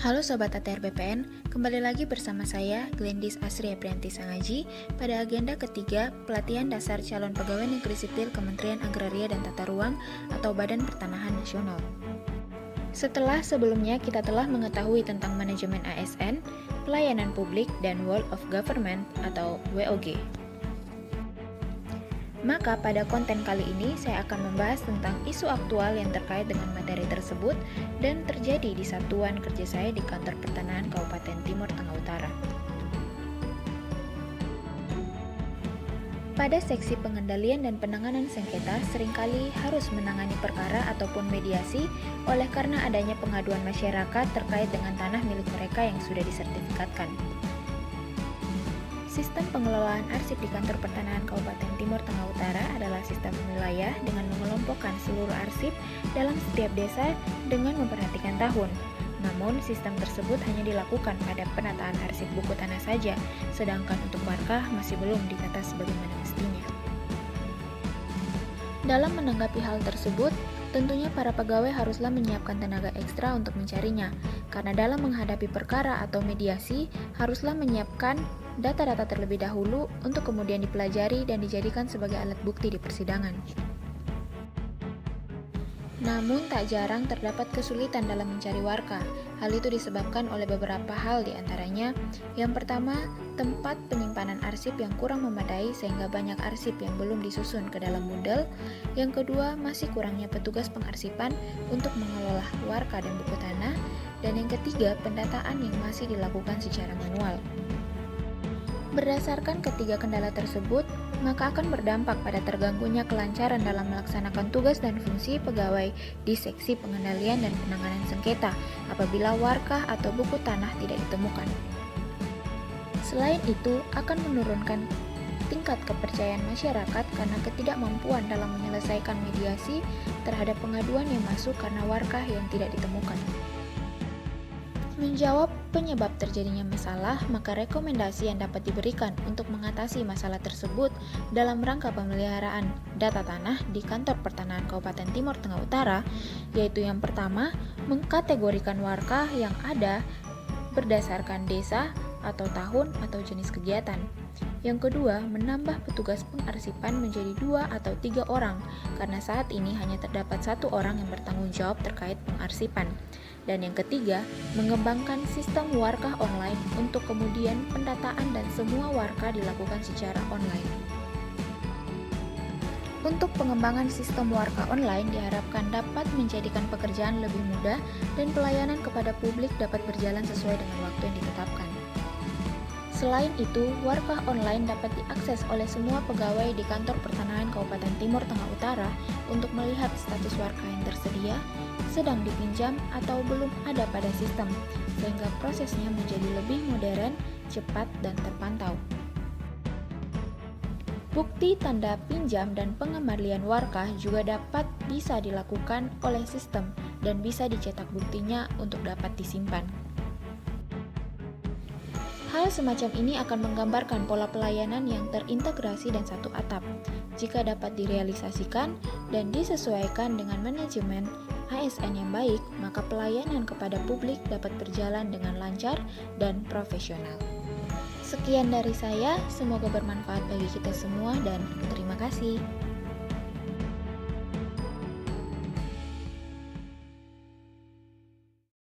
Halo Sobat ATR BPN, kembali lagi bersama saya, Glendis Asri Aprianti Sangaji, pada agenda ketiga pelatihan dasar calon pegawai negeri sipil Kementerian Agraria dan Tata Ruang atau Badan Pertanahan Nasional. Setelah sebelumnya kita telah mengetahui tentang manajemen ASN, pelayanan publik, dan World of Government atau WOG. Maka pada konten kali ini saya akan membahas tentang isu aktual yang terkait dengan materi tersebut dan terjadi di satuan kerja saya di Kantor Pertanahan Kabupaten Timur Tengah Utara. Pada seksi pengendalian dan penanganan sengketa seringkali harus menangani perkara ataupun mediasi oleh karena adanya pengaduan masyarakat terkait dengan tanah milik mereka yang sudah disertifikatkan. Sistem pengelolaan arsip di Kantor Pertanahan Kabupaten Timur Tengah Utara adalah sistem wilayah dengan mengelompokkan seluruh arsip dalam setiap desa dengan memperhatikan tahun. Namun, sistem tersebut hanya dilakukan pada penataan arsip buku tanah saja, sedangkan untuk warkah masih belum ditata sebagaimana mestinya. Dalam menanggapi hal tersebut, tentunya para pegawai haruslah menyiapkan tenaga ekstra untuk mencarinya, karena dalam menghadapi perkara atau mediasi, haruslah menyiapkan data-data terlebih dahulu untuk kemudian dipelajari dan dijadikan sebagai alat bukti di persidangan. Namun tak jarang terdapat kesulitan dalam mencari warkah. Hal itu disebabkan oleh beberapa hal, diantaranya yang pertama, tempat penyimpanan arsip yang kurang memadai sehingga banyak arsip yang belum disusun ke dalam bundel. Yang kedua, masih kurangnya petugas pengarsipan untuk mengelola warkah dan buku tanah. Dan yang ketiga, pendataan yang masih dilakukan secara manual. Berdasarkan ketiga kendala tersebut, maka akan berdampak pada terganggunya kelancaran dalam melaksanakan tugas dan fungsi pegawai di seksi pengendalian dan penanganan sengketa apabila warkah atau buku tanah tidak ditemukan. Selain itu, akan menurunkan tingkat kepercayaan masyarakat karena ketidakmampuan dalam menyelesaikan mediasi terhadap pengaduan yang masuk karena warkah yang tidak ditemukan. Menjawab penyebab terjadinya masalah, maka rekomendasi yang dapat diberikan untuk mengatasi masalah tersebut dalam rangka pemeliharaan data tanah di Kantor Pertanahan Kabupaten Timur Tengah Utara, yaitu yang pertama, mengkategorikan warkah yang ada berdasarkan desa atau tahun atau jenis kegiatan. Yang kedua, menambah petugas pengarsipan menjadi 2 atau 3 orang, karena saat ini hanya terdapat 1 orang yang bertanggung jawab terkait pengarsipan. Dan yang ketiga, mengembangkan sistem warkah online untuk kemudian pendataan dan semua warkah dilakukan secara online. Untuk pengembangan sistem warkah online diharapkan dapat menjadikan pekerjaan lebih mudah dan pelayanan kepada publik dapat berjalan sesuai dengan waktu yang ditetapkan. Selain itu, warkah online dapat diakses oleh semua pegawai di Kantor Pertanahan Kabupaten Timur Tengah Utara untuk melihat status warkah yang tersedia, sedang dipinjam, atau belum ada pada sistem, sehingga prosesnya menjadi lebih modern, cepat, dan terpantau. Bukti tanda pinjam dan pengembalian warkah juga bisa dilakukan oleh sistem dan bisa dicetak buktinya untuk dapat disimpan. Hal semacam ini akan menggambarkan pola pelayanan yang terintegrasi dan satu atap. Jika dapat direalisasikan dan disesuaikan dengan manajemen ASN yang baik, maka pelayanan kepada publik dapat berjalan dengan lancar dan profesional. Sekian dari saya, semoga bermanfaat bagi kita semua dan terima kasih.